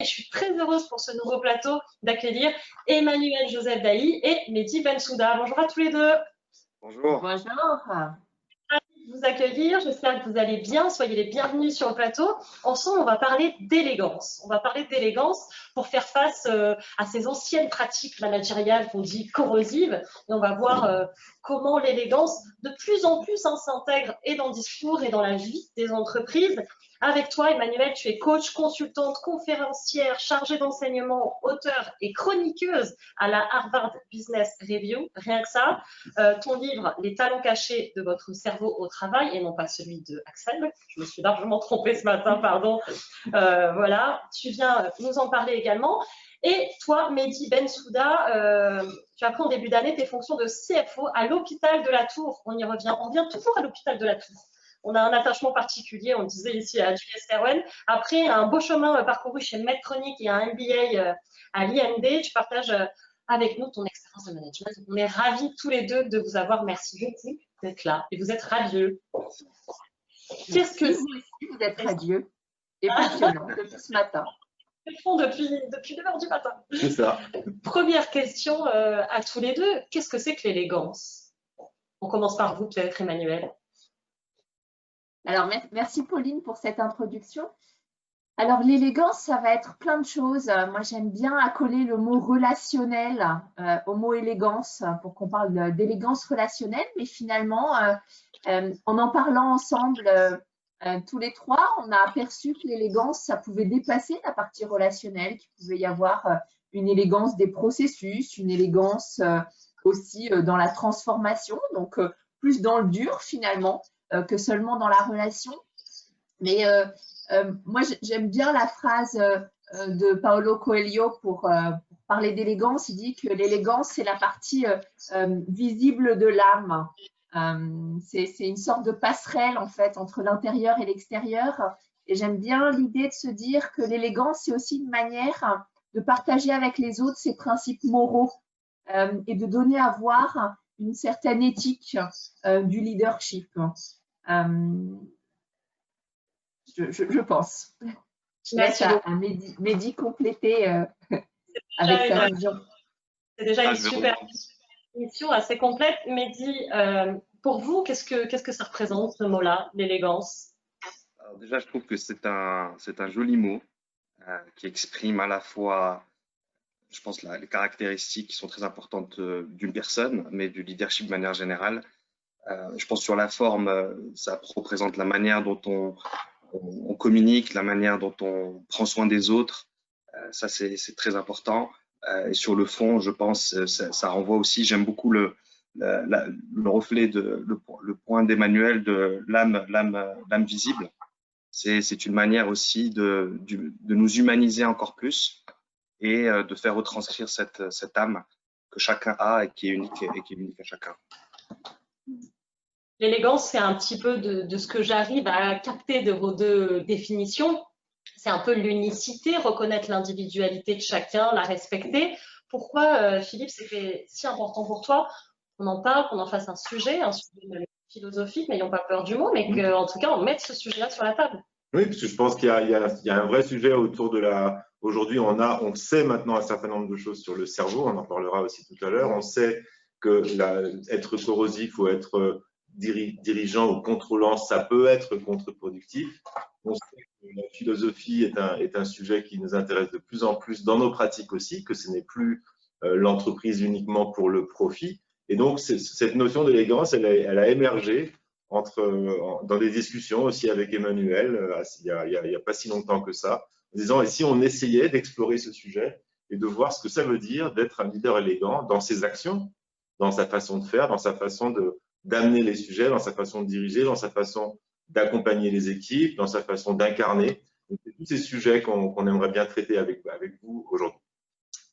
Je suis très heureuse pour ce nouveau plateau d'accueillir Emmanuel Joseph Dailly et Mehdi Bensouda. Bonjour à tous les deux. Bonjour. Bonjour. Ravi de vous accueillir. J'espère que vous allez bien. Soyez les bienvenus sur le plateau. Ensemble, on va parler d'élégance. On va parler d'élégance pour faire face à ces anciennes pratiques managériales qu'on dit corrosives. Et on va voir comment l'élégance, de plus en plus, s'intègre et dans le discours et dans la vie des entreprises. Avec toi, Emmanuel, tu es coach, consultante, conférencière, chargée d'enseignement, auteure et chroniqueuse à la Harvard Business Review. Rien que ça. Ton livre, Les talents cachés de votre cerveau au travail, et non pas celui de Axel. Je me suis largement trompée ce matin, pardon. Voilà, tu viens nous en parler également. Et toi, Mehdi Bensouda, tu as pris en début d'année tes fonctions de CFO à l'hôpital de la Tour. On y revient. On revient toujours à l'hôpital de la Tour. On a un attachement particulier, on le disait ici à Julius Erwen. Après un beau chemin parcouru chez Medtronic et un MBA à l'IMD, tu partages avec nous ton expérience de management. On est ravis tous les deux de vous avoir. Merci beaucoup d'être là. Et vous êtes radieux. Qu'est-ce que vous êtes radieux et passionnant depuis ce matin. Ils font depuis 9h du matin. C'est ça. Première question à tous les deux. Qu'est-ce que c'est que l'élégance? On commence par vous, peut-être, Emmanuel. Alors, merci Pauline pour cette introduction. Alors, l'élégance, ça va être plein de choses. Moi, j'aime bien accoler le mot relationnel au mot élégance pour qu'on parle d'élégance relationnelle. Mais finalement, en parlant ensemble, tous les trois, on a aperçu que l'élégance, ça pouvait dépasser la partie relationnelle, qu'il pouvait y avoir une élégance des processus, une élégance aussi dans la transformation, donc plus dans le dur finalement que seulement dans la relation. Mais moi, j'aime bien la phrase de Paulo Coelho pour parler d'élégance. Il dit que l'élégance, c'est la partie visible de l'âme. C'est une sorte de passerelle, en fait, entre l'intérieur et l'extérieur. Et j'aime bien l'idée de se dire que l'élégance, c'est aussi une manière de partager avec les autres ses principes moraux et de donner à voir une certaine éthique du leadership. Je pense. Je laisse à Mehdi compléter avec sa vision. C'est déjà une super mission assez complète. Mehdi, pour vous, qu'est-ce que ça représente, ce mot-là, l'élégance? Alors déjà, je trouve que c'est un joli mot qui exprime à la fois, je pense, les caractéristiques qui sont très importantes d'une personne, mais du leadership de manière générale. Je pense sur la forme, ça représente la manière dont on communique, la manière dont on prend soin des autres. Ça, c'est très important. Et sur le fond, je pense, ça renvoie aussi, j'aime beaucoup le reflet, le point d'Emmanuel de l'âme visible. C'est une manière aussi de nous humaniser encore plus et de faire retranscrire cette âme que chacun a et qui est unique à chacun. L'élégance, c'est un petit peu de ce que j'arrive à capter de vos deux définitions. C'est un peu l'unicité, reconnaître l'individualité de chacun, la respecter. Pourquoi, Philippe, c'était si important pour toi qu'on en parle, qu'on en fasse un sujet philosophique, n'ayons pas peur du mot, mais qu'en tout cas, on mette ce sujet-là sur la table. Oui, parce que je pense qu'il y a un vrai sujet autour de la… Aujourd'hui, on sait maintenant un certain nombre de choses sur le cerveau, on en parlera aussi tout à l'heure. On sait que être corrosif ou être dirigeant ou contrôlant, ça peut être contre-productif. On sait que la philosophie est un sujet qui nous intéresse de plus en plus dans nos pratiques aussi, que ce n'est plus l'entreprise uniquement pour le profit. Et donc, cette notion d'élégance, elle a émergé dans des discussions aussi avec Emmanuel, il y a pas si longtemps que ça, en disant, et si on essayait d'explorer ce sujet et de voir ce que ça veut dire d'être un leader élégant dans ses actions, dans sa façon de faire, dans sa façon d'amener les sujets, dans sa façon de diriger, dans sa façon d'accompagner les équipes, dans sa façon d'incarner. C'est tous ces sujets qu'on aimerait bien traiter avec vous aujourd'hui.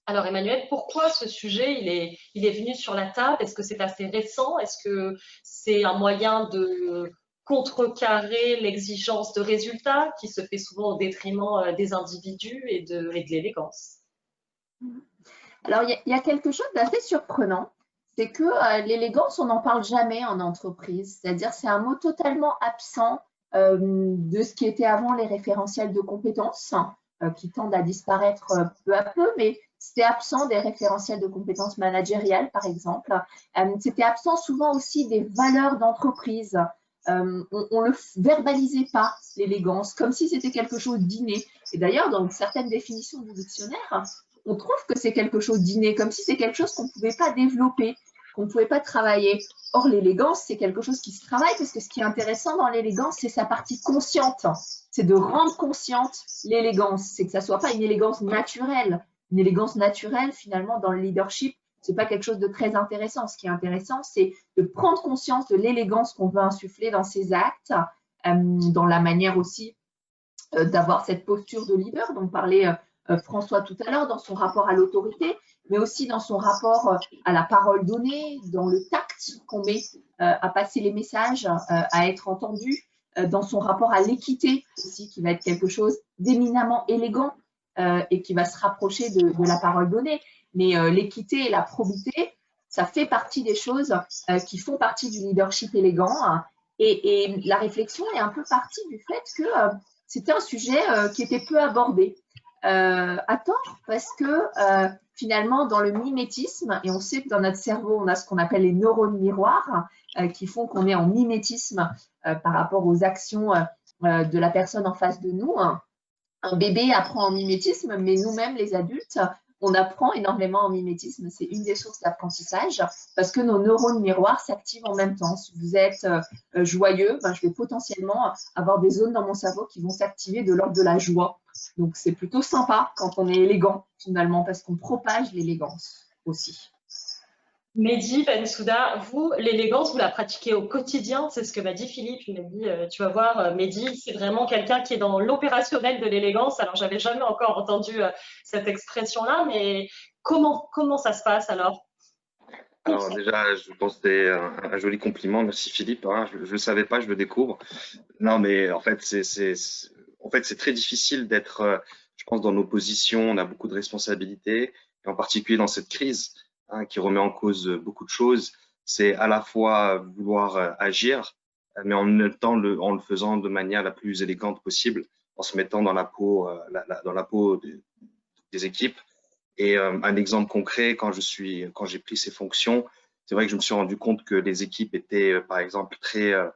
Alors Emmanuel, pourquoi ce sujet il est venu sur la table? Est-ce que c'est assez récent? Est-ce que c'est un moyen de contrecarrer l'exigence de résultats qui se fait souvent au détriment des individus et de l'élégance? Alors, il y a quelque chose d'assez surprenant. C'est que l'élégance, on n'en parle jamais en entreprise. C'est-à-dire, c'est un mot totalement absent de ce qui était avant les référentiels de compétences. qui tendent à disparaître peu à peu, mais c'était absent des référentiels de compétences managériales, par exemple. C'était absent souvent aussi des valeurs d'entreprise. On ne le verbalisait pas, l'élégance, comme si c'était quelque chose d'inné. Et d'ailleurs, dans certaines définitions du dictionnaire, on trouve que c'est quelque chose d'inné, comme si c'est quelque chose qu'on ne pouvait pas développer, qu'on ne pouvait pas travailler. Or, l'élégance, c'est quelque chose qui se travaille, parce que ce qui est intéressant dans l'élégance, c'est sa partie consciente. C'est de rendre consciente l'élégance. C'est que ça ne soit pas une élégance naturelle. Une élégance naturelle, finalement, dans le leadership, ce n'est pas quelque chose de très intéressant. Ce qui est intéressant, c'est de prendre conscience de l'élégance qu'on veut insuffler dans ses actes, dans la manière aussi d'avoir cette posture de leader dont parlait François tout à l'heure, dans son rapport à l'autorité, mais aussi dans son rapport à la parole donnée, dans le tact qu'on met à passer les messages, à être entendu, dans son rapport à l'équité aussi, qui va être quelque chose d'éminemment élégant et qui va se rapprocher de la parole donnée. Mais l'équité et la probité, ça fait partie des choses qui font partie du leadership élégant. Et la réflexion est un peu partie du fait que c'était un sujet qui était peu abordé. À tort, parce que finalement, dans le mimétisme, et on sait que dans notre cerveau, on a ce qu'on appelle les neurones miroirs qui font qu'on est en mimétisme par rapport aux actions de la personne en face de nous. Un bébé apprend en mimétisme, mais nous-mêmes, les adultes, on apprend énormément en mimétisme. C'est une des sources d'apprentissage parce que nos neurones miroirs s'activent en même temps. Si vous êtes joyeux, ben, je vais potentiellement avoir des zones dans mon cerveau qui vont s'activer de l'ordre de la joie. Donc, c'est plutôt sympa quand on est élégant, finalement, parce qu'on propage l'élégance aussi. Mehdi Bensouda, vous, l'élégance, vous la pratiquez au quotidien, c'est ce que m'a dit Philippe. Il m'a dit, tu vas voir, Mehdi, c'est vraiment quelqu'un qui est dans l'opérationnel de l'élégance. Alors, j'avais jamais encore entendu cette expression-là, mais comment ça se passe alors? Alors déjà, je pense que c'est un joli compliment. Merci Philippe. Hein. Je ne le savais pas, je le découvre. Non, mais en fait, c'est très difficile d'être, je pense, dans nos positions. On a beaucoup de responsabilités, et en particulier dans cette crise qui remet en cause beaucoup de choses. C'est à la fois vouloir agir, mais en même temps en le faisant de manière la plus élégante possible, en se mettant dans la peau, dans la peau des équipes. Et un exemple concret, quand j'ai pris ces fonctions, c'est vrai que je me suis rendu compte que les équipes étaient, par exemple, très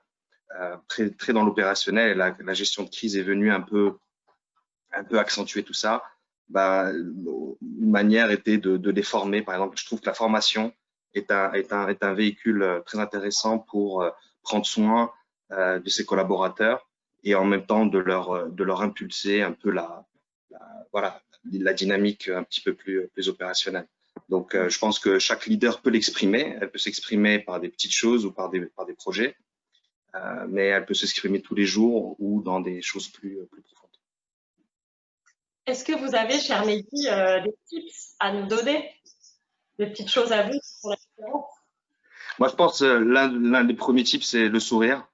dans l'opérationnel. Et la gestion de crise est venue un peu accentuer tout ça. Bah, une manière était de les former. Par exemple, je trouve que la formation est un véhicule très intéressant pour prendre soin de ses collaborateurs et en même temps de leur impulser un peu la dynamique un petit peu plus opérationnelle. Donc, je pense que chaque leader peut l'exprimer. Elle peut s'exprimer par des petites choses ou par des projets, mais elle peut s'exprimer tous les jours ou dans des choses plus profondes. Est-ce que vous avez, cher Mehdi, des tips à nous donner, des petites choses à vous pour la différence? Moi, je pense l'un des premiers tips, c'est le sourire.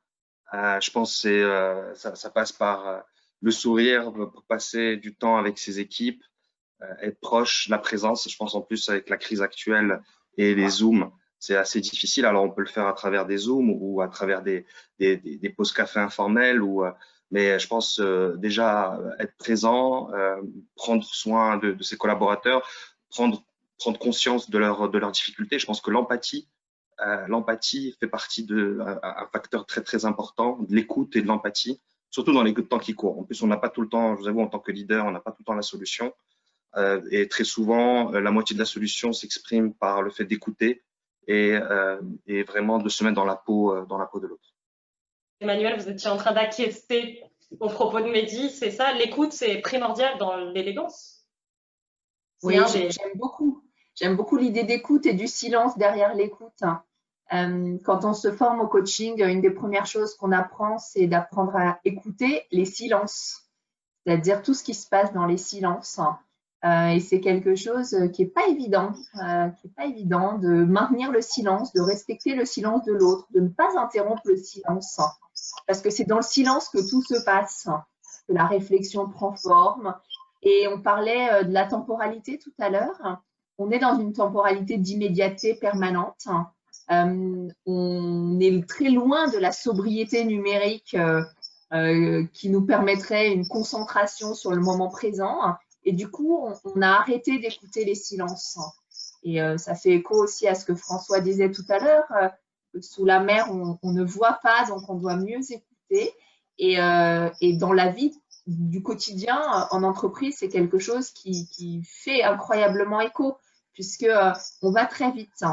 Je pense que ça passe par le sourire, pour passer du temps avec ses équipes, être proche, la présence. Je pense en plus avec la crise actuelle et les Zooms, c'est assez difficile. Alors, on peut le faire à travers des Zooms ou à travers des pauses café informelles mais je pense déjà être présent, prendre soin de ses collaborateurs, prendre conscience de leurs difficultés. Je pense que l'empathie fait partie un facteur très très important, de l'écoute et de l'empathie, surtout dans les temps qui courent. En plus, on n'a pas tout le temps, je vous avoue, en tant que leader, on n'a pas tout le temps la solution. Et très souvent, la moitié de la solution s'exprime par le fait d'écouter et vraiment de se mettre dans la peau de l'autre. Emmanuel, vous étiez en train d'acquiescer aux propos de Mehdi, c'est ça? L'écoute, c'est primordial dans l'élégance. Oui, j'aime beaucoup l'idée d'écoute et du silence derrière l'écoute. Quand on se forme au coaching, une des premières choses qu'on apprend, c'est d'apprendre à écouter les silences, c'est-à-dire tout ce qui se passe dans les silences. Et c'est quelque chose qui n'est pas évident, de maintenir le silence, de respecter le silence de l'autre, de ne pas interrompre le silence, parce que c'est dans le silence que tout se passe, que la réflexion prend forme. Et on parlait de la temporalité tout à l'heure. On est dans une temporalité d'immédiateté permanente. On est très loin de la sobriété numérique qui nous permettrait une concentration sur le moment présent. Et du coup, on a arrêté d'écouter les silences. Et ça fait écho aussi à ce que François disait tout à l'heure. Sous la mer, on ne voit pas, donc on doit mieux écouter. Et dans la vie du quotidien, en entreprise, c'est quelque chose qui fait incroyablement écho, puisque on va très vite.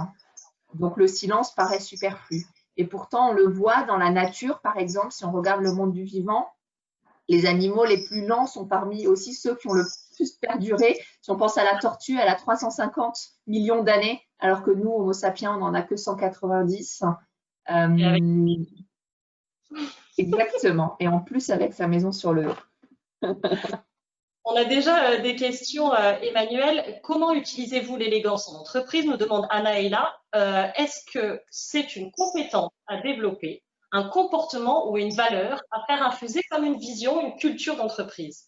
Donc le silence paraît superflu. Et pourtant, on le voit dans la nature, par exemple, si on regarde le monde du vivant, les animaux les plus lents sont parmi aussi ceux qui ont le plus perduré. Si on pense à la tortue, elle a 350 millions d'années, alors que nous, Homo sapiens, on n'en a que 190. Exactement. Et en plus, avec sa maison sur le dos. On a déjà des questions, Emmanuel. Comment utilisez-vous l'élégance en entreprise? Nous demande Anaëla. Est-ce que c'est une compétence à développer, un comportement ou une valeur à faire infuser comme une vision, une culture d'entreprise?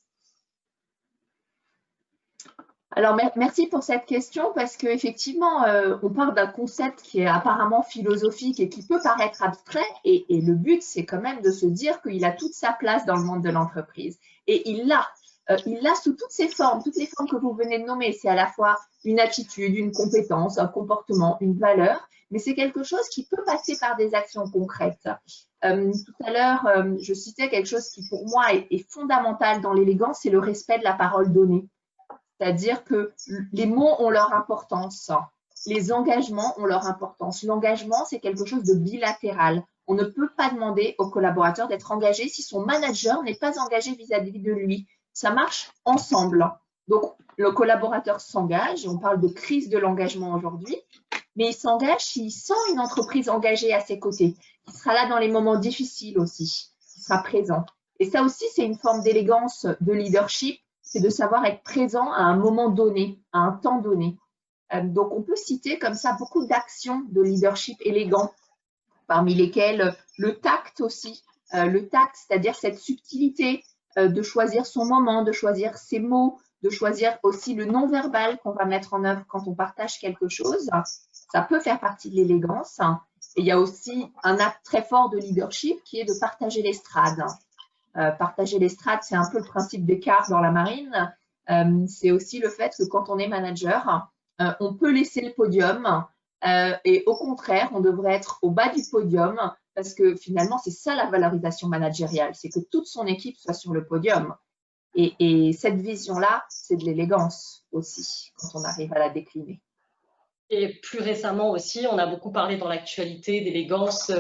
Alors, merci pour cette question parce qu'effectivement, on parle d'un concept qui est apparemment philosophique et qui peut paraître abstrait. Et le but, c'est quand même de se dire qu'il a toute sa place dans le monde de l'entreprise. Et il l'a sous toutes ses formes, toutes les formes que vous venez de nommer. C'est à la fois une attitude, une compétence, un comportement, une valeur, mais c'est quelque chose qui peut passer par des actions concrètes. Tout à l'heure, je citais quelque chose qui pour moi est fondamental dans l'élégance, c'est le respect de la parole donnée. C'est-à-dire que les mots ont leur importance, les engagements ont leur importance. L'engagement, c'est quelque chose de bilatéral. On ne peut pas demander au collaborateur d'être engagé si son manager n'est pas engagé vis-à-vis de lui. Ça marche ensemble. Donc, le collaborateur s'engage, on parle de crise de l'engagement aujourd'hui, mais il s'engage s'il sent une entreprise engagée à ses côtés. Il sera là dans les moments difficiles aussi, il sera présent. Et ça aussi, c'est une forme d'élégance de leadership, c'est de savoir être présent à un moment donné, à un temps donné. Donc, on peut citer comme ça beaucoup d'actions de leadership élégant, parmi lesquelles le tact aussi. Le tact, c'est-à-dire cette subtilité de choisir son moment, de choisir ses mots, de choisir aussi le non-verbal qu'on va mettre en œuvre quand on partage quelque chose. Ça peut faire partie de l'élégance. Et il y a aussi un acte très fort de leadership qui est de partager l'estrade. Partager l'estrade, c'est un peu le principe d'écart dans la marine. C'est aussi le fait que quand on est manager, on peut laisser le podium et au contraire, on devrait être au bas du podium parce que finalement, c'est ça la valorisation managériale, c'est que toute son équipe soit sur le podium. Et cette vision-là, c'est de l'élégance aussi, quand on arrive à la décliner. Et plus récemment aussi, on a beaucoup parlé dans l'actualité d'élégance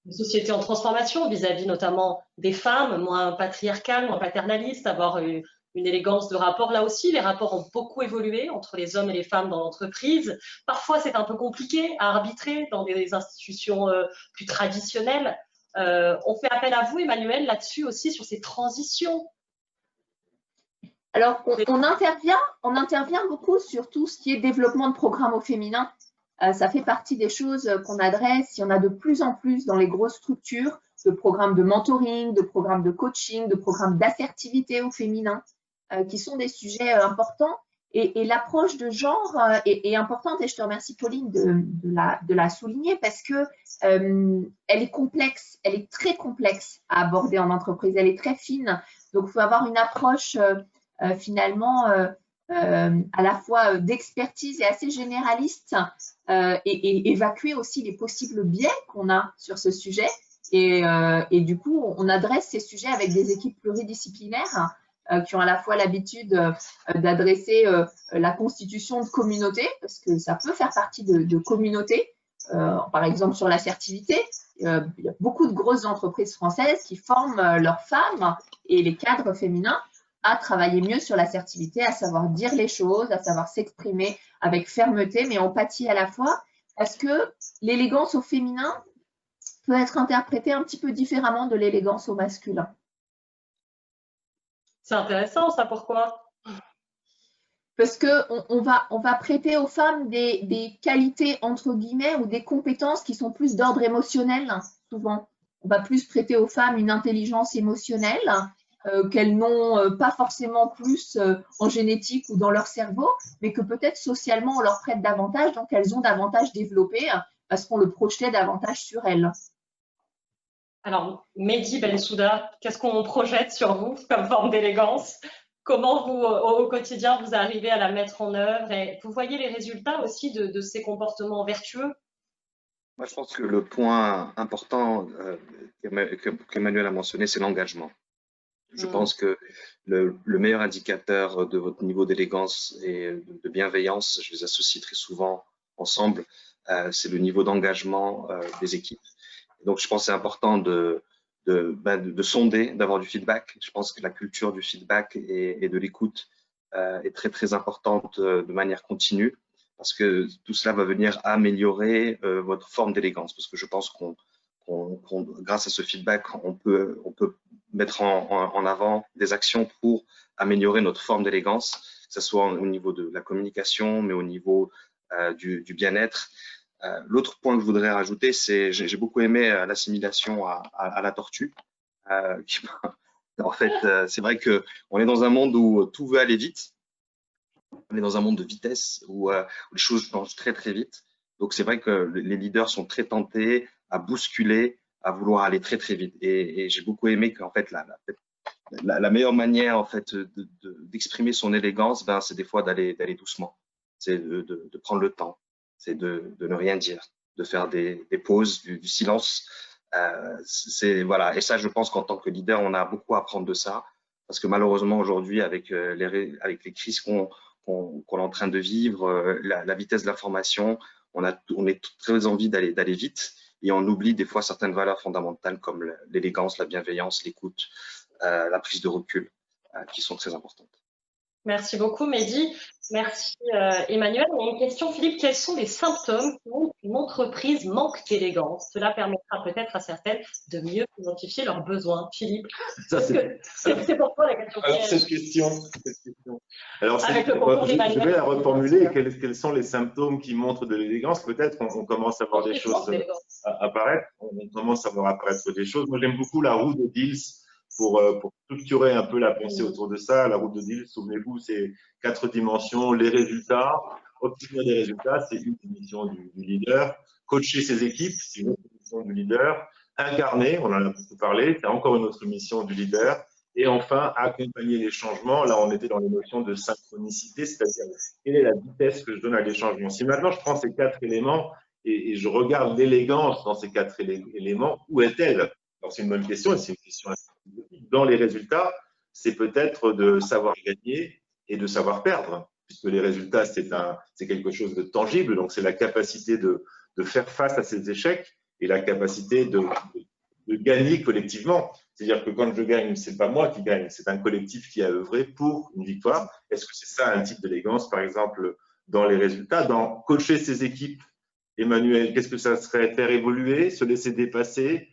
une société en transformation vis-à-vis notamment des femmes, moins patriarcales, moins paternalistes, avoir une élégance de rapport. Là aussi, les rapports ont beaucoup évolué entre les hommes et les femmes dans l'entreprise. Parfois, c'est un peu compliqué à arbitrer dans des institutions plus traditionnelles. On fait appel à vous, Emmanuel, là-dessus aussi, sur ces transitions. Alors, on intervient beaucoup sur tout ce qui est développement de programmes au féminin. Ça fait partie des choses qu'on adresse. Il y en a de plus en plus dans les grosses structures, de programmes de mentoring, de programmes de coaching, de programmes d'assertivité au féminin, qui sont des sujets importants. Et l'approche de genre est importante. Et je te remercie, Pauline, de la souligner parce que elle est complexe, elle est très complexe à aborder en entreprise. Elle est très fine. Donc, il faut avoir une approche finalement à la fois d'expertise et assez généraliste et évacuer aussi les possibles biais qu'on a sur ce sujet. Et du coup, on adresse ces sujets avec des équipes pluridisciplinaires qui ont à la fois l'habitude d'adresser la constitution de communautés, parce que ça peut faire partie de communautés. Par exemple, sur l'assertivité, il y a beaucoup de grosses entreprises françaises qui forment leurs femmes et les cadres féminins à travailler mieux sur l'assertivité, à savoir dire les choses, à savoir s'exprimer avec fermeté, mais empathie à la fois, parce que l'élégance au féminin peut être interprétée un petit peu différemment de l'élégance au masculin. C'est intéressant, ça, pourquoi? Parce qu'on va prêter aux femmes des qualités, entre guillemets, ou des compétences qui sont plus d'ordre émotionnel, souvent. On va plus prêter aux femmes une intelligence émotionnelle qu'elles n'ont pas forcément plus en génétique ou dans leur cerveau, mais que peut-être socialement on leur prête davantage, donc elles ont davantage développé parce qu'on le projetait davantage sur elles. Alors, Mehdi Bensouda, qu'est-ce qu'on projette sur vous comme forme d'élégance? Comment vous, au quotidien, vous arrivez à la mettre en œuvre et vous voyez les résultats aussi de ces comportements vertueux? Moi, je pense que le point important qu'Emmanuel a mentionné, c'est l'engagement. Je pense que le meilleur indicateur de votre niveau d'élégance et de bienveillance, je les associe très souvent ensemble, c'est le niveau d'engagement des équipes. Donc, je pense que c'est important de sonder, d'avoir du feedback. Je pense que la culture du feedback et de l'écoute est très, très importante de manière continue parce que tout cela va venir améliorer votre forme d'élégance. Parce que je pense grâce à ce feedback, on peut mettre en avant des actions pour améliorer notre forme d'élégance, que ce soit au niveau de la communication, mais au niveau du bien-être. L'autre point que je voudrais rajouter, c'est j'ai beaucoup aimé l'assimilation à la tortue. En fait, c'est vrai qu'on est dans un monde où tout veut aller vite. On est dans un monde de vitesse où les choses changent très très vite. Donc c'est vrai que les leaders sont très tentés à bousculer, à vouloir aller très très vite. Et j'ai beaucoup aimé qu'en fait la meilleure manière en fait d'exprimer son élégance, ben c'est des fois d'aller doucement, c'est de prendre le temps, c'est de ne rien dire, de faire des pauses, du silence. Voilà. Et ça, je pense qu'en tant que leader, on a beaucoup à apprendre de ça, parce que malheureusement aujourd'hui, avec les crises qu'on est en train de vivre, la vitesse de l'information, on est très envie d'aller vite et on oublie des fois certaines valeurs fondamentales comme l'élégance, la bienveillance, l'écoute, la prise de recul, qui sont très importantes. Merci beaucoup, Mehdi. Merci, Emmanuel. Et une question, Philippe. Quels sont les symptômes qui montrent qu'une entreprise manque d'élégance? Cela permettra peut-être à certaines de mieux identifier leurs besoins. Philippe, c'est pour toi la question. Alors, cette question. Alors, je vais la reformuler. Quels sont les symptômes qui montrent de l'élégance? Peut-être on commence à voir des choses apparaître. On commence à voir apparaître des choses. Moi, j'aime beaucoup la roue de Diels. Pour structurer un peu la pensée autour de ça, la route de Diels, souvenez-vous, c'est 4 dimensions. Les résultats, obtenir des résultats, c'est une dimension du leader. Coacher ses équipes, c'est une autre mission du leader. Incarner, on en a beaucoup parlé, c'est encore une autre mission du leader. Et enfin, accompagner les changements. Là, on était dans les notions de synchronicité, c'est-à-dire quelle est la vitesse que je donne à des changements. Si maintenant je prends ces 4 éléments et je regarde l'élégance dans ces 4 éléments, où est-elle? Alors, c'est une bonne question et c'est une question dans les résultats, c'est peut-être de savoir gagner et de savoir perdre, puisque les résultats, c'est quelque chose de tangible, donc c'est la capacité de faire face à ces échecs et la capacité de gagner collectivement. C'est-à-dire que quand je gagne, c'est pas moi qui gagne, c'est un collectif qui a œuvré pour une victoire. Est-ce que c'est ça un type d'élégance, par exemple, dans les résultats, dans coacher ses équipes? Emmanuel, qu'est-ce que ça serait? Faire évoluer, se laisser dépasser,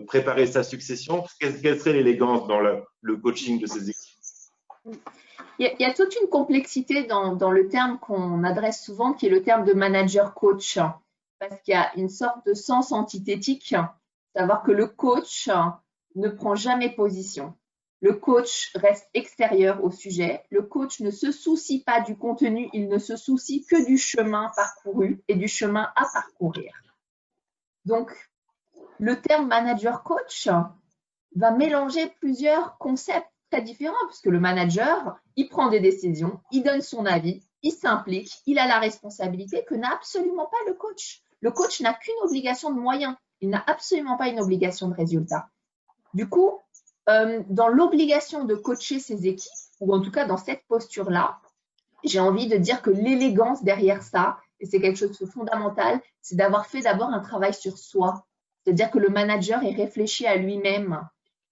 préparer sa succession? Quelle serait l'élégance dans le coaching de ces équipes? Il y a toute une complexité dans le terme qu'on adresse souvent, qui est le terme de manager-coach, parce qu'il y a une sorte de sens antithétique, savoir que le coach ne prend jamais position. Le coach reste extérieur au sujet. Le coach ne se soucie pas du contenu, il ne se soucie que du chemin parcouru et du chemin à parcourir. Donc, le terme manager-coach va mélanger plusieurs concepts très différents, puisque le manager, il prend des décisions, il donne son avis, il s'implique, il a la responsabilité que n'a absolument pas le coach. Le coach n'a qu'une obligation de moyens, il n'a absolument pas une obligation de résultat. Du coup, dans l'obligation de coacher ses équipes, ou en tout cas dans cette posture-là, j'ai envie de dire que l'élégance derrière ça, et c'est quelque chose de fondamental, c'est d'avoir fait d'abord un travail sur soi. C'est-à-dire que le manager est réfléchi à lui-même,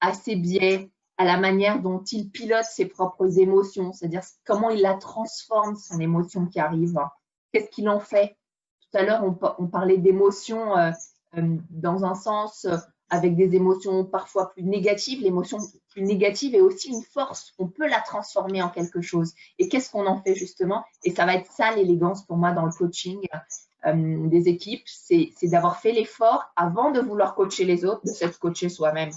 à ses biais, à la manière dont il pilote ses propres émotions, c'est-à-dire comment il la transforme, son émotion qui arrive. Qu'est-ce qu'il en fait? Tout à l'heure, on parlait d'émotions dans un sens avec des émotions parfois plus négatives. L'émotion plus négative est aussi une force. On peut la transformer en quelque chose. Et qu'est-ce qu'on en fait justement? Et ça va être ça l'élégance pour moi dans le coaching des équipes, c'est d'avoir fait l'effort avant de vouloir coacher les autres, de s'être coaché soi-même.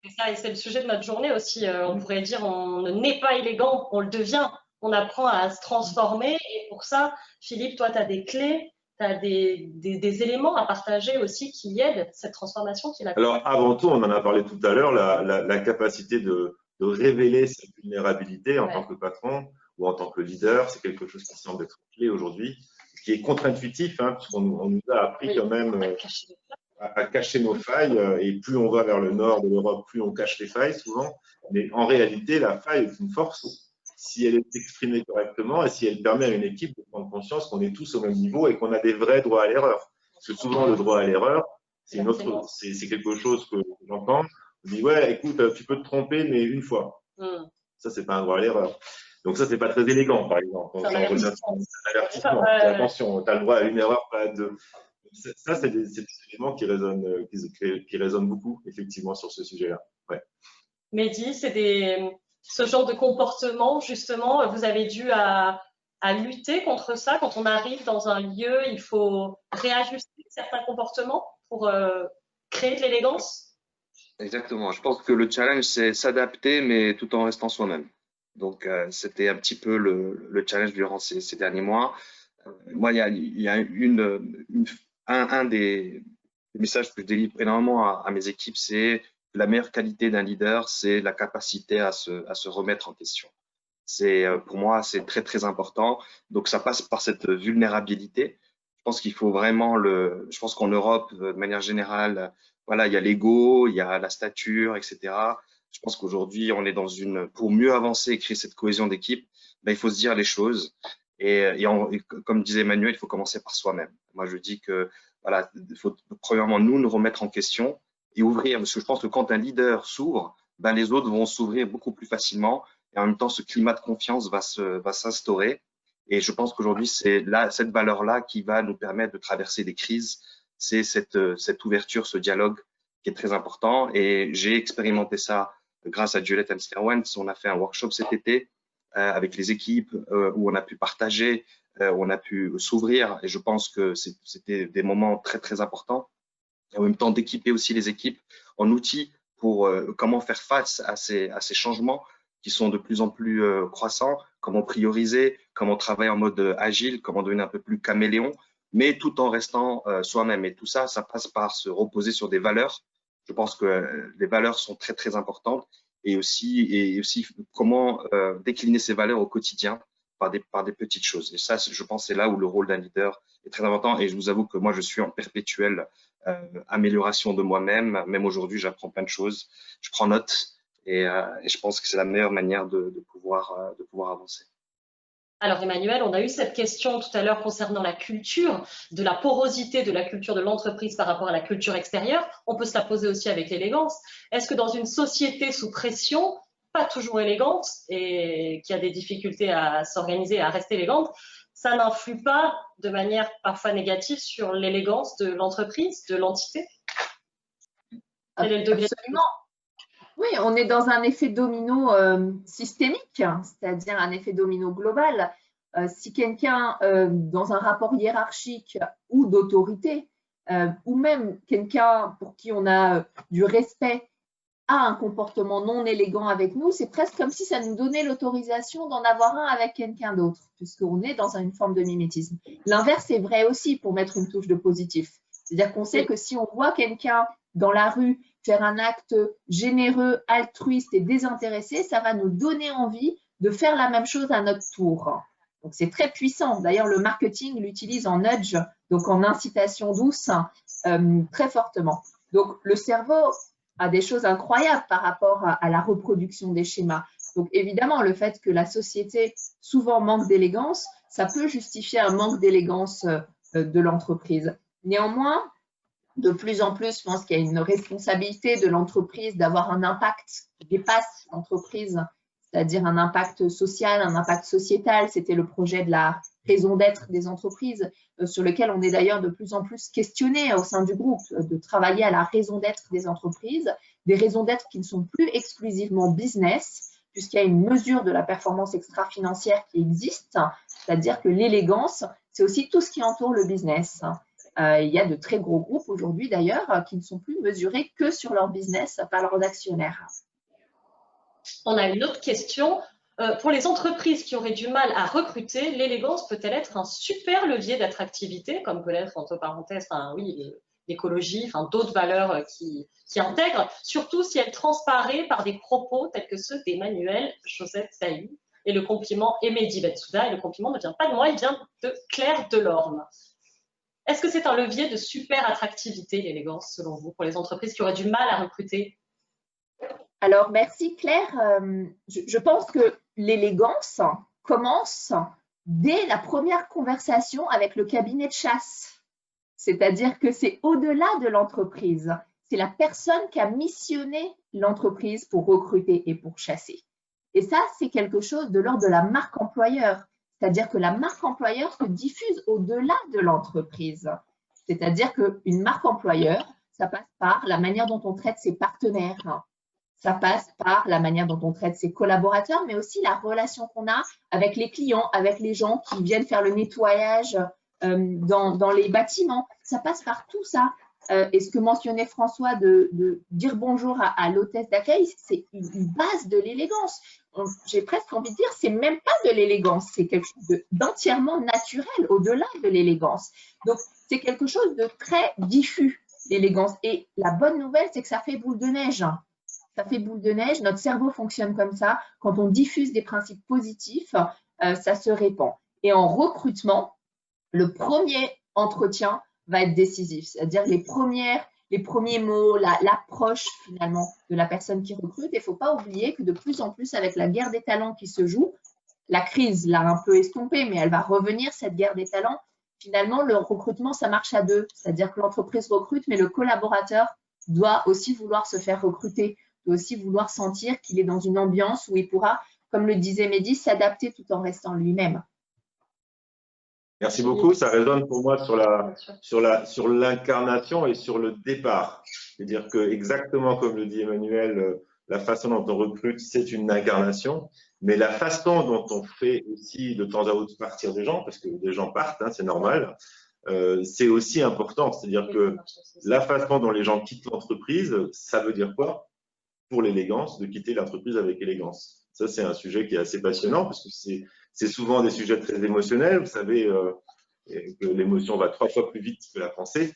C'est ça, et c'est le sujet de notre journée aussi. On pourrait dire on ne naît pas élégant, on le devient. On apprend à se transformer. Et pour ça, Philippe, toi, tu as des clés tu as des éléments à partager aussi qui aident cette transformation qu'il a. Alors, avant tout, on en a parlé tout à l'heure, la capacité de révéler sa vulnérabilité en tant que patron ou en tant que leader, c'est quelque chose qui semble être clé aujourd'hui, qui est contre-intuitif, hein, puisqu'on nous a appris quand même à cacher nos failles, et plus on va vers le nord de l'Europe, plus on cache les failles souvent, mais en réalité, la faille est une force si elle est exprimée correctement et si elle permet à une équipe de prendre conscience qu'on est tous au même niveau et qu'on a des vrais droits à l'erreur. Parce que souvent, le droit à l'erreur, c'est quelque chose que j'entends. On dit, ouais, écoute, tu peux te tromper, mais une fois. Ça, c'est pas un droit à l'erreur. Donc ça, c'est pas très élégant, par exemple. C'est un avertissement. Attention, tu as le droit à une erreur, pas à deux. Ça, c'est des éléments qui résonnent beaucoup, effectivement, sur ce sujet-là. Ouais. Mehdi, ce genre de comportement, justement, vous avez dû à lutter contre ça. Quand on arrive dans un lieu, il faut réajuster certains comportements pour créer de l'élégance. Exactement. Je pense que le challenge, c'est s'adapter, mais tout en restant soi-même. Donc, c'était un petit peu le challenge durant ces derniers mois. Moi, il y a un des messages que je délivre énormément à mes équipes, c'est la meilleure qualité d'un leader, c'est la capacité à se remettre en question. Pour moi, c'est très, très important. Donc, ça passe par cette vulnérabilité. Je pense qu'il faut vraiment je pense qu'en Europe, de manière générale, voilà, il y a l'ego, il y a la stature, etc. Je pense qu'aujourd'hui, on est pour mieux avancer et créer cette cohésion d'équipe, il faut se dire les choses. Et comme disait Emmanuel, il faut commencer par soi-même. Moi, je dis que, voilà, il faut premièrement nous remettre en question et ouvrir, parce que je pense que quand un leader s'ouvre, les autres vont s'ouvrir beaucoup plus facilement et en même temps, ce climat de confiance va s'instaurer. Et je pense qu'aujourd'hui, c'est cette valeur-là qui va nous permettre de traverser des crises. C'est cette ouverture, ce dialogue qui est très important. Et j'ai expérimenté ça grâce à Juliette Amster-Wentz. On a fait un workshop cet été avec les équipes où on a pu partager, où on a pu s'ouvrir. Et je pense que c'était des moments très, très importants. Et en même temps, d'équiper aussi les équipes en outils pour comment faire face à ces changements qui sont de plus en plus croissants, comment prioriser, comment travailler en mode agile, comment devenir un peu plus caméléon, mais tout en restant soi-même. Et tout ça, ça passe par se reposer sur des valeurs. Je pense que les valeurs sont très, très importantes et aussi comment décliner ces valeurs au quotidien par des petites choses. Et ça, je pense, c'est là où le rôle d'un leader est très important. Et je vous avoue que moi, je suis en perpétuelle amélioration de moi-même. Même aujourd'hui, j'apprends plein de choses. Je prends note et je pense que c'est la meilleure manière de pouvoir avancer. Alors Emmanuel, on a eu cette question tout à l'heure concernant la culture, de la porosité de la culture de l'entreprise par rapport à la culture extérieure. On peut se la poser aussi avec l'élégance. Est-ce que dans une société sous pression, pas toujours élégante et qui a des difficultés à s'organiser, à rester élégante, ça n'influe pas de manière parfois négative sur l'élégance de l'entreprise, de l'entité? Quel est le degré? Absolument. Oui, on est dans un effet domino systémique, c'est-à-dire un effet domino global. Si quelqu'un, dans un rapport hiérarchique ou d'autorité, ou même quelqu'un pour qui on a du respect, a un comportement non élégant avec nous, c'est presque comme si ça nous donnait l'autorisation d'en avoir un avec quelqu'un d'autre, puisqu'on est dans une forme de mimétisme. L'inverse est vrai aussi pour mettre une touche de positif. C'est-à-dire qu'on sait que si on voit quelqu'un dans la rue faire un acte généreux, altruiste et désintéressé, ça va nous donner envie de faire la même chose à notre tour. Donc, c'est très puissant. D'ailleurs, le marketing l'utilise en nudge, donc en incitation douce, très fortement. Donc, le cerveau a des choses incroyables par rapport à la reproduction des schémas. Donc, évidemment, le fait que la société souvent manque d'élégance, ça peut justifier un manque d'élégance de l'entreprise. Néanmoins, de plus en plus, je pense qu'il y a une responsabilité de l'entreprise d'avoir un impact qui dépasse l'entreprise, c'est-à-dire un impact social, un impact sociétal. C'était le projet de la raison d'être des entreprises, sur lequel on est d'ailleurs de plus en plus questionné au sein du groupe, de travailler à la raison d'être des entreprises, des raisons d'être qui ne sont plus exclusivement business, puisqu'il y a une mesure de la performance extra-financière qui existe, c'est-à-dire que l'élégance, c'est aussi tout ce qui entoure le business. Il y a de très gros groupes aujourd'hui d'ailleurs qui ne sont plus mesurés que sur leur business par leurs actionnaires. On a une autre question. Pour les entreprises qui auraient du mal à recruter, l'élégance peut-elle être un super levier d'attractivité, comme peut l'être, entre parenthèses, enfin, oui, l'écologie, enfin, d'autres valeurs qui intègrent, surtout si elle transparaît par des propos tels que ceux d'Emmanuel Joseph Dailly et le compliment et Mehdi Bensouda, et le compliment ne vient pas de moi, il vient de Claire Delorme. Est-ce que c'est un levier de super attractivité, l'élégance, selon vous, pour les entreprises qui auraient du mal à recruter? Alors, merci Claire. Je pense que l'élégance commence dès la première conversation avec le cabinet de chasse. C'est-à-dire que c'est au-delà de l'entreprise. C'est la personne qui a missionné l'entreprise pour recruter et pour chasser. Et ça, c'est quelque chose de l'ordre de la marque employeur. C'est-à-dire que la marque employeur se diffuse au-delà de l'entreprise. C'est-à-dire qu'une marque employeur, ça passe par la manière dont on traite ses partenaires. Ça passe par la manière dont on traite ses collaborateurs, mais aussi la relation qu'on a avec les clients, avec les gens qui viennent faire le nettoyage dans les bâtiments. Ça passe par tout ça. Et ce que mentionnait François de dire bonjour à l'hôtesse d'accueil, c'est une base de l'élégance. J'ai presque envie de dire, c'est même pas de l'élégance, c'est quelque chose d'entièrement naturel au-delà de l'élégance. Donc, c'est quelque chose de très diffus, l'élégance. Et la bonne nouvelle, c'est que ça fait boule de neige. Ça fait boule de neige, notre cerveau fonctionne comme ça. Quand on diffuse des principes positifs, ça se répand. Et en recrutement, le premier entretien va être décisif, c'est-à-dire les premiers mots, l'approche finalement de la personne qui recrute. Il ne faut pas oublier que de plus en plus, avec la guerre des talents qui se joue, la crise l'a un peu estompée, mais elle va revenir, cette guerre des talents. Finalement, le recrutement, ça marche à deux, c'est-à-dire que l'entreprise recrute, mais le collaborateur doit aussi vouloir se faire recruter, doit aussi vouloir sentir qu'il est dans une ambiance où il pourra, comme le disait Mehdi, s'adapter tout en restant lui-même. Merci beaucoup. Ça résonne pour moi sur l'incarnation et sur le départ. C'est-à-dire que, exactement comme le dit Emmanuel, la façon dont on recrute, c'est une incarnation, mais la façon dont on fait aussi de temps à autre partir des gens, parce que des gens partent, hein, c'est normal, c'est aussi important. C'est-à-dire que la façon dont les gens quittent l'entreprise, ça veut dire quoi pour l'élégance, de quitter l'entreprise avec élégance? Ça, c'est un sujet qui est assez passionnant parce que c'est souvent des sujets très émotionnels. Vous savez que l'émotion va 3 fois plus vite que la pensée.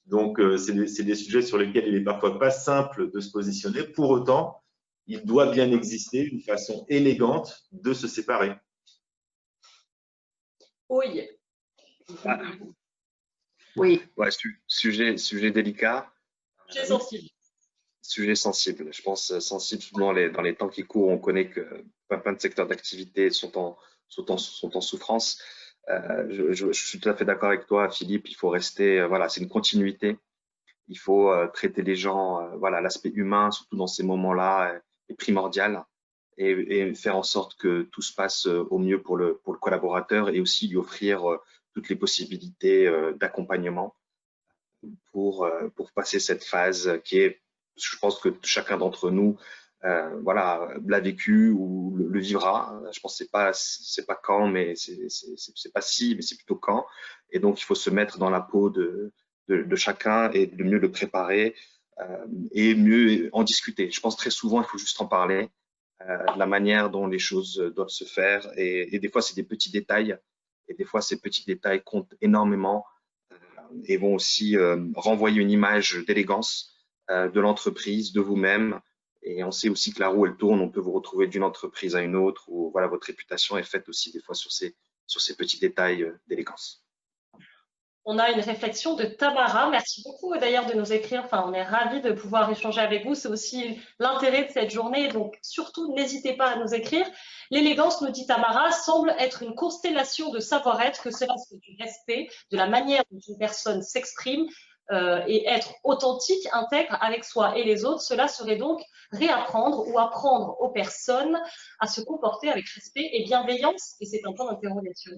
Donc, c'est des sujets sur lesquels il n'est parfois pas simple de se positionner. Pour autant, il doit bien exister une façon élégante de se séparer. Oui. Oui. Ouais, sujet délicat. Sujet sensible. Sujet sensible. Je pense sensible dans les temps qui courent. On connaît que plein de secteurs d'activité sont en souffrance. Je suis tout à fait d'accord avec toi, Philippe. Il faut rester, voilà, c'est une continuité. Il faut traiter les gens, voilà, l'aspect humain, surtout dans ces moments-là, est primordial et faire en sorte que tout se passe au mieux pour le collaborateur et aussi lui offrir toutes les possibilités d'accompagnement pour passer cette phase qui est, je pense que chacun d'entre nous voilà, l'a vécu ou le vivra. Je pense que c'est pas quand, mais c'est pas si, mais c'est plutôt quand. Et donc, il faut se mettre dans la peau de chacun et de mieux le préparer et mieux en discuter. Je pense très souvent, il faut juste en parler, de la manière dont les choses doivent se faire. Et des fois, c'est des petits détails. Et des fois, ces petits détails comptent énormément et vont aussi renvoyer une image d'élégance de l'entreprise, de vous-même. Et on sait aussi que la roue, elle tourne. On peut vous retrouver d'une entreprise à une autre où voilà, votre réputation est faite aussi des fois sur ces petits détails d'élégance. On a une réflexion de Tamara. Merci beaucoup d'ailleurs de nous écrire. Enfin, on est ravis de pouvoir échanger avec vous. C'est aussi l'intérêt de cette journée. Donc, surtout, n'hésitez pas à nous écrire. L'élégance, nous dit Tamara, semble être une constellation de savoir-être, que cela soit du respect, de la manière dont une personne s'exprime et être authentique, intègre avec soi et les autres. Cela serait donc réapprendre ou apprendre aux personnes à se comporter avec respect et bienveillance. Et c'est un point d'interrogation.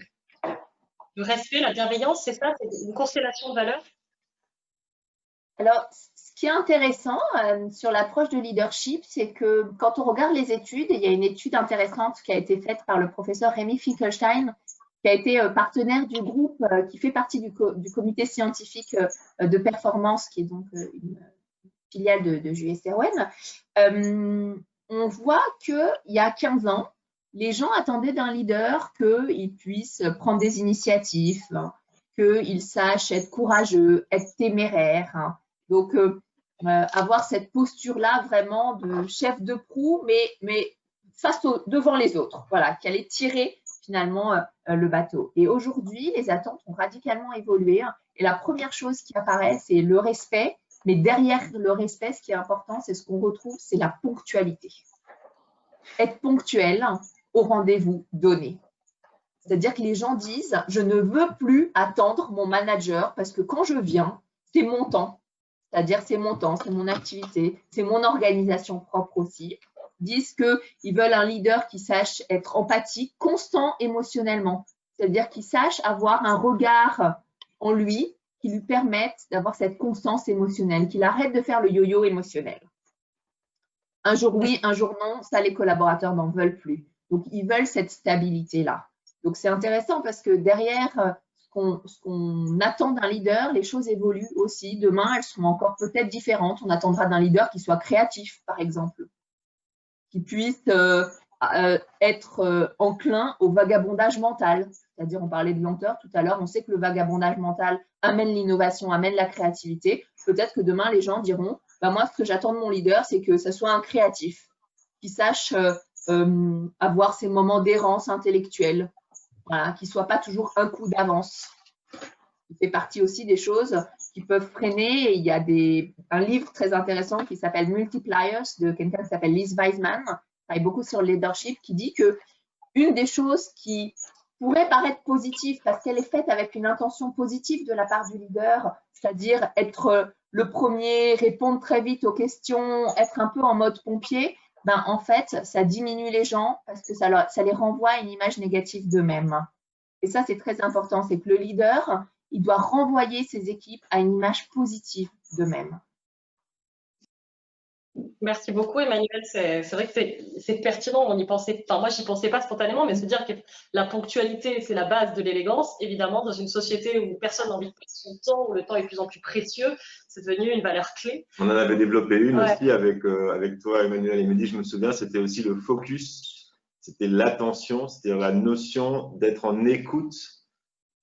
Le respect, la bienveillance, c'est ça, c'est une constellation de valeurs? Alors, ce qui est intéressant sur l'approche de leadership, c'est que quand on regarde les études, il y a une étude intéressante qui a été faite par le professeur Rémi Finkelstein, qui a été partenaire du groupe qui fait partie du comité scientifique de performance, qui est donc une filiale de JS Erwen. On voit qu'il y a 15 ans, les gens attendaient d'un leader qu'il puisse prendre des initiatives, qu'il sache être courageux, être téméraire. Donc, avoir cette posture-là vraiment de chef de proue, mais devant les autres, voilà, qui allait tirer finalement le bateau. Et aujourd'hui, les attentes ont radicalement évolué. Et la première chose qui apparaît, c'est le respect. Mais derrière le respect, ce qui est important, c'est ce qu'on retrouve, c'est la ponctualité. Être ponctuel au rendez-vous donné. C'est-à-dire que les gens disent, je ne veux plus attendre mon manager parce que quand je viens, c'est mon temps. C'est-à-dire c'est mon temps, c'est mon activité, c'est mon organisation propre aussi. Ils disent qu'ils veulent un leader qui sache être empathique, constant émotionnellement. C'est-à-dire qu'il sache avoir un regard en lui qui lui permette d'avoir cette constance émotionnelle, qu'il arrête de faire le yo-yo émotionnel. Un jour oui, un jour non, ça les collaborateurs n'en veulent plus. Donc, ils veulent cette stabilité-là. Donc, c'est intéressant parce que derrière ce qu'on attend d'un leader, les choses évoluent aussi. Demain, elles seront encore peut-être différentes. On attendra d'un leader qui soit créatif, par exemple, qui puisse être enclin au vagabondage mental. C'est-à-dire, on parlait de lenteur tout à l'heure, on sait que le vagabondage mental amène l'innovation, amène la créativité. Peut-être que demain, les gens diront, bah, moi, ce que j'attends de mon leader, c'est que ce soit un créatif, qui sache avoir ses moments d'errance intellectuelle, voilà, qui ne soit pas toujours un coup d'avance. Il fait partie aussi des choses qui peuvent freiner. Il y a un livre très intéressant qui s'appelle Multipliers de quelqu'un qui s'appelle Liz Wiseman, qui travaille beaucoup sur le leadership, qui dit que une des choses qui pourrait paraître positive parce qu'elle est faite avec une intention positive de la part du leader, c'est-à-dire être le premier, répondre très vite aux questions, être un peu en mode pompier, ben, en fait, ça diminue les gens parce que ça les renvoie à une image négative d'eux-mêmes. Et ça, c'est très important, c'est que le leader, il doit renvoyer ses équipes à une image positive d'eux-mêmes. Merci beaucoup, Emmanuel. C'est vrai que c'est pertinent. On y pensait. Enfin, moi, j'y pensais pas spontanément, mais se dire que la ponctualité, c'est la base de l'élégance. Évidemment, dans une société où personne n'a envie de perdre son temps, où le temps est de plus en plus précieux, c'est devenu une valeur clé. On en avait développé une aussi avec toi, Emmanuel et Mehdi. Je me souviens, c'était aussi le focus, c'était l'attention, c'était la notion d'être en écoute.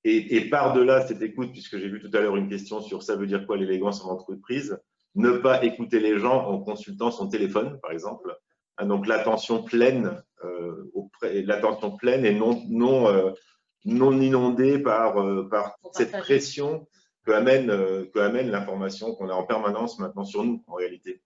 Et par-delà cette écoute, puisque j'ai vu tout à l'heure une question sur ça veut dire quoi l'élégance en entreprise, ne pas écouter les gens en consultant son téléphone, par exemple. Donc l'attention pleine, et non inondée par cette pression que amène l'information qu'on a en permanence maintenant sur nous, en réalité.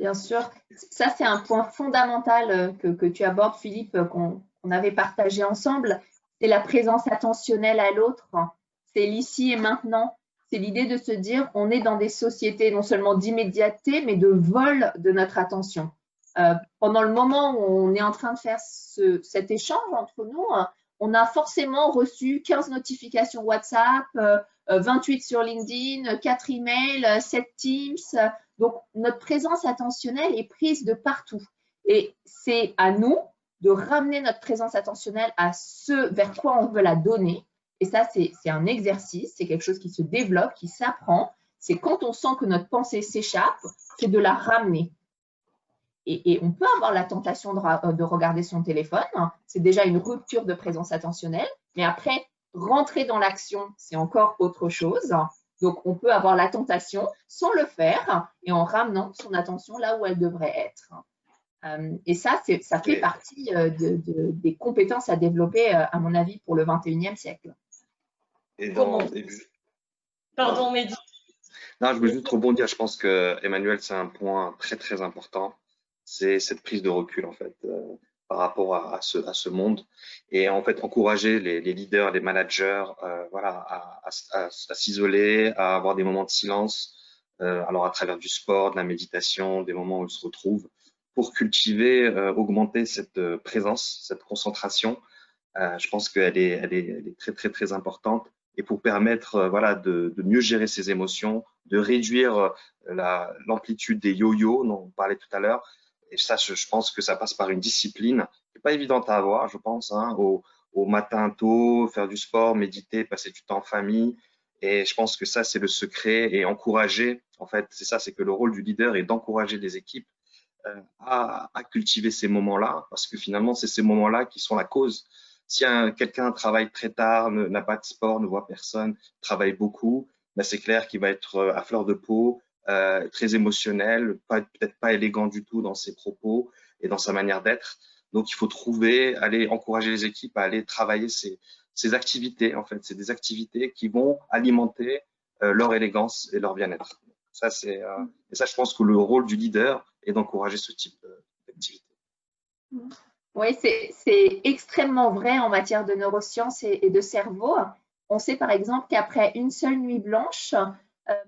Bien sûr. Ça, c'est un point fondamental que tu abordes, Philippe, qu'on avait partagé ensemble. C'est la présence attentionnelle à l'autre. C'est l'ici et maintenant. C'est l'idée de se dire on est dans des sociétés non seulement d'immédiateté, mais de vol de notre attention. Pendant le moment où on est en train de faire cet échange entre nous, on a forcément reçu 15 notifications WhatsApp, 28 sur LinkedIn, 4 emails, 7 Teams. Donc, notre présence attentionnelle est prise de partout. Et c'est à nous de ramener notre présence attentionnelle à ce vers quoi on veut la donner. Et ça, c'est un exercice, c'est quelque chose qui se développe, qui s'apprend. C'est quand on sent que notre pensée s'échappe, c'est de la ramener. Et on peut avoir la tentation de regarder son téléphone. C'est déjà une rupture de présence attentionnelle. Mais après, rentrer dans l'action, c'est encore autre chose. Donc, on peut avoir la tentation sans le faire et en ramenant son attention là où elle devrait être. Et ça fait partie des compétences à développer, à mon avis, pour le 21e siècle. Pardon, Mehdi. Non, je veux juste rebondir. Je pense que Emmanuel, c'est un point très, très important. C'est cette prise de recul, en fait, par rapport à ce monde. Et en fait, encourager les leaders, les managers, voilà, à s'isoler, à avoir des moments de silence, alors à travers du sport, de la méditation, des moments où ils se retrouvent, pour cultiver, augmenter cette présence, cette concentration. Je pense qu'elle est très, très, très importante. Et pour permettre voilà, de mieux gérer ses émotions, de réduire l'amplitude des yo-yo dont on parlait tout à l'heure. Et ça, je pense que ça passe par une discipline qui n'est pas évidente à avoir, je pense, hein, au matin tôt, faire du sport, méditer, passer du temps en famille. Et je pense que ça, c'est le secret et encourager. En fait, c'est ça, c'est que le rôle du leader est d'encourager les équipes à cultiver ces moments-là, parce que finalement, c'est ces moments-là qui sont la cause. Si quelqu'un travaille très tard, n'a pas de sport, ne voit personne, travaille beaucoup, ben c'est clair qu'il va être à fleur de peau, très émotionnel, peut-être pas élégant du tout dans ses propos et dans sa manière d'être. Donc, il faut aller encourager les équipes à aller travailler ces activités. En fait, c'est des activités qui vont alimenter leur élégance et leur bien-être. Ça, et ça, je pense que le rôle du leader est d'encourager ce type d'activité. Oui, c'est extrêmement vrai en matière de neurosciences et de cerveau. On sait par exemple qu'après une seule nuit blanche,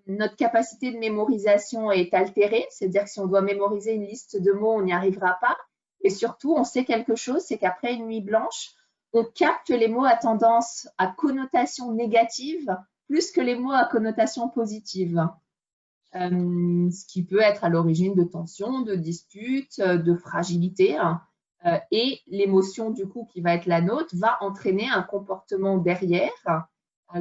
notre capacité de mémorisation est altérée, c'est-à-dire que si on doit mémoriser une liste de mots, on n'y arrivera pas. Et surtout, on sait quelque chose, c'est qu'après une nuit blanche, on capte les mots à tendance à connotation négative plus que les mots à connotation positive. Ce qui peut être à l'origine de tensions, de disputes, de fragilité. Et l'émotion du coup qui va être la nôtre va entraîner un comportement derrière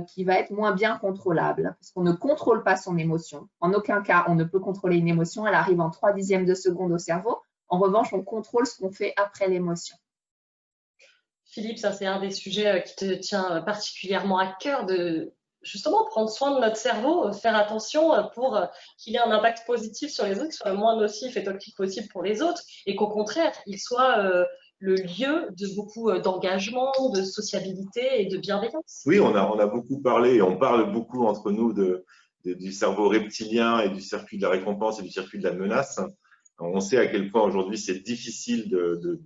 qui va être moins bien contrôlable parce qu'on ne contrôle pas son émotion. En aucun cas, on ne peut contrôler une émotion, elle arrive en 3/10 de seconde au cerveau. En revanche, on contrôle ce qu'on fait après l'émotion. Philippe, ça c'est un des sujets qui te tient particulièrement à cœur de justement prendre soin de notre cerveau, faire attention pour qu'il ait un impact positif sur les autres, qu'il soit le moins nocif et toxique possible pour les autres, et qu'au contraire, il soit le lieu de beaucoup d'engagement, de sociabilité et de bienveillance. Oui, on a beaucoup parlé et on parle beaucoup entre nous du cerveau reptilien et du circuit de la récompense et du circuit de la menace. On sait à quel point aujourd'hui c'est difficile de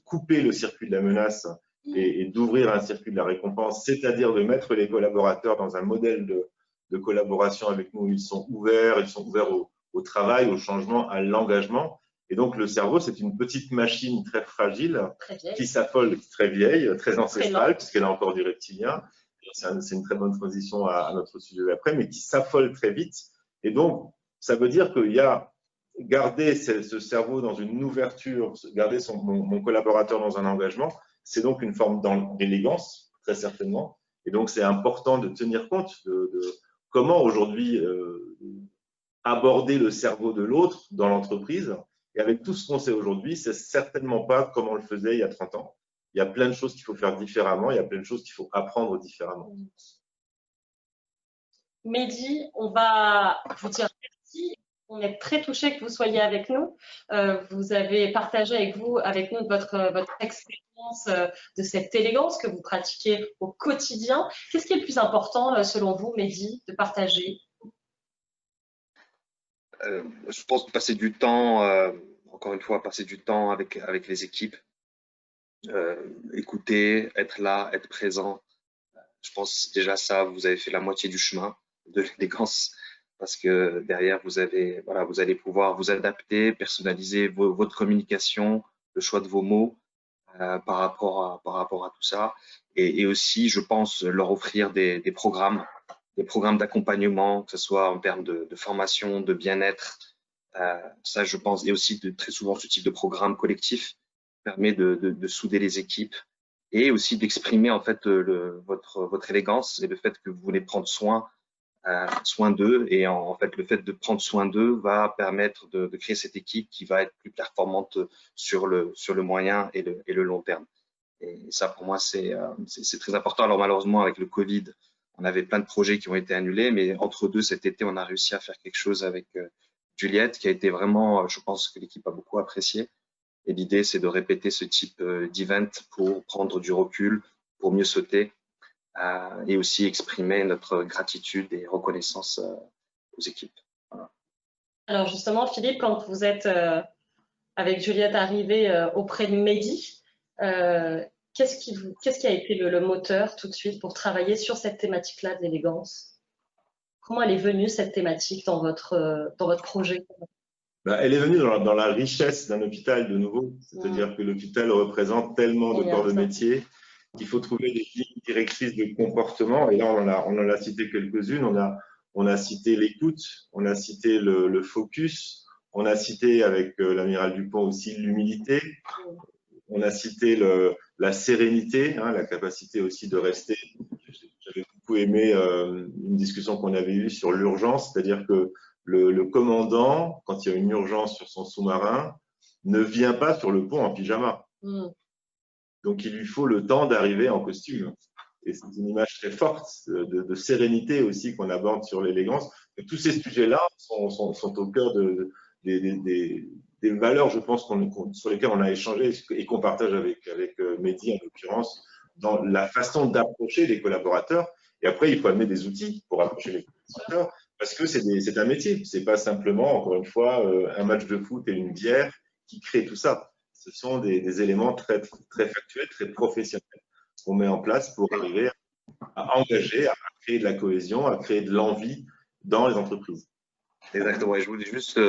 couper le circuit de la menace et d'ouvrir un circuit de la récompense, c'est-à-dire de mettre les collaborateurs dans un modèle de collaboration avec nous. Ils sont ouverts au travail, au changement, à l'engagement. Et donc, le cerveau, c'est une petite machine très fragile, qui s'affole, très vieille, très ancestrale, puisqu'elle a encore du reptilien. C'est une très bonne transition à notre sujet d'après, mais qui s'affole très vite. Et donc, ça veut dire qu'il y a garder ce cerveau dans une ouverture, garder mon collaborateur dans un engagement, c'est donc une forme d'élégance, très certainement. Et donc, c'est important de tenir compte de comment aujourd'hui aborder le cerveau de l'autre dans l'entreprise. Et avec tout ce qu'on sait aujourd'hui, c'est certainement pas comme on le faisait il y a 30 ans. Il y a plein de choses qu'il faut faire différemment, il y a plein de choses qu'il faut apprendre différemment. Mehdi, on va vous dire merci. On est très touchés que vous soyez avec nous. Vous avez partagé avec nous votre expérience de cette élégance que vous pratiquez au quotidien. Qu'est-ce qui est le plus important, selon vous, Mehdi, de partager? Je pense passer du temps, encore une fois, passer du temps avec les équipes, écouter, être là, être présent. Je pense déjà ça, vous avez fait la moitié du chemin de l'élégance, parce que derrière, vous allez pouvoir vous adapter, personnaliser votre communication, le choix de vos mots par rapport à tout ça. Et aussi, je pense, leur offrir des programmes d'accompagnement, que ce soit en termes de formation, de bien-être. Ça, je pense, et aussi très souvent ce type de programme collectif permet de souder les équipes et aussi d'exprimer en fait votre élégance et le fait que vous voulez prendre soin d'eux. Et en fait, le fait de prendre soin d'eux va permettre de créer cette équipe qui va être plus performante sur le moyen et le long terme. Et ça, pour moi, c'est très important. Alors malheureusement, avec le Covid, on avait plein de projets qui ont été annulés, mais entre deux, cet été, on a réussi à faire quelque chose avec Juliette, qui a été vraiment, je pense que l'équipe a beaucoup apprécié. Et l'idée, c'est de répéter ce type d'event pour prendre du recul, pour mieux sauter et aussi exprimer notre gratitude et reconnaissance aux équipes. Voilà. Alors justement, Philippe, quand vous êtes avec Juliette arrivé auprès de Mehdi, qu'est-ce qui a été le moteur tout de suite pour travailler sur cette thématique-là de l'élégance? Comment elle est venue, cette thématique, dans votre projet? Elle est venue dans la richesse d'un hôpital de nouveau, c'est-à-dire que l'hôpital représente tellement de corps de métier qu'il faut trouver des lignes directrices de comportement. Et là, on en a cité quelques-unes. On a cité l'écoute, on a cité le focus, on a cité avec l'amiral Dupont aussi l'humilité, on a cité la sérénité, la capacité aussi de rester. J'avais beaucoup aimé une discussion qu'on avait eue sur l'urgence, c'est-à-dire que le commandant, quand il y a une urgence sur son sous-marin, ne vient pas sur le pont en pyjama. Donc, il lui faut le temps d'arriver en costume. Et c'est une image très forte de sérénité aussi qu'on aborde sur l'élégance. Et tous ces sujets-là sont au cœur des valeurs, je pense, sur lesquelles on a échangé et qu'on partage avec Mehdi, en l'occurrence, dans la façon d'approcher les collaborateurs. Et après, il faut amener des outils pour approcher les collaborateurs, parce que c'est un métier. C'est pas simplement, encore une fois, un match de foot et une bière qui crée tout ça. Ce sont des éléments très, très factuels, très professionnels qu'on met en place pour arriver à engager, à créer de la cohésion, à créer de l'envie dans les entreprises. Exactement. Et je voulais juste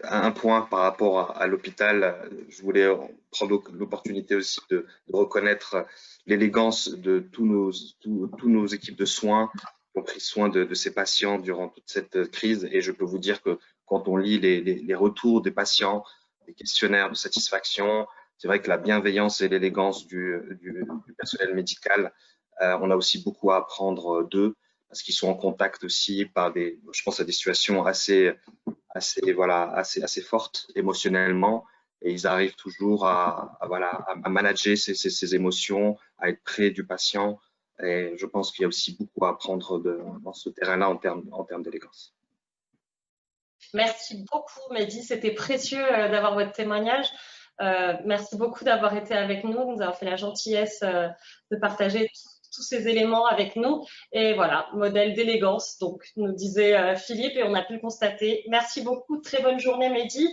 un point par rapport à l'hôpital. Je voulais prendre l'opportunité aussi de reconnaître l'élégance de tous nos équipes de soins qui ont pris soin de ces patients durant toute cette crise. Et je peux vous dire que quand on lit les retours des patients, les questionnaires de satisfaction, c'est vrai que la bienveillance et l'élégance du personnel médical, on a aussi beaucoup à apprendre d'eux, parce qu'ils sont en contact aussi je pense à des situations assez fortes émotionnellement, et ils arrivent toujours à manager ces émotions, à être près du patient. Et je pense qu'il y a aussi beaucoup à apprendre dans ce terrain-là en termes d'élégance. Merci beaucoup, Mehdi. C'était précieux d'avoir votre témoignage. Merci beaucoup d'avoir été avec nous, de nous avoir fait la gentillesse de partager tous ces éléments avec nous. Et voilà, modèle d'élégance, donc nous disait Philippe, et on a pu le constater. Merci beaucoup, très bonne journée, Mehdi.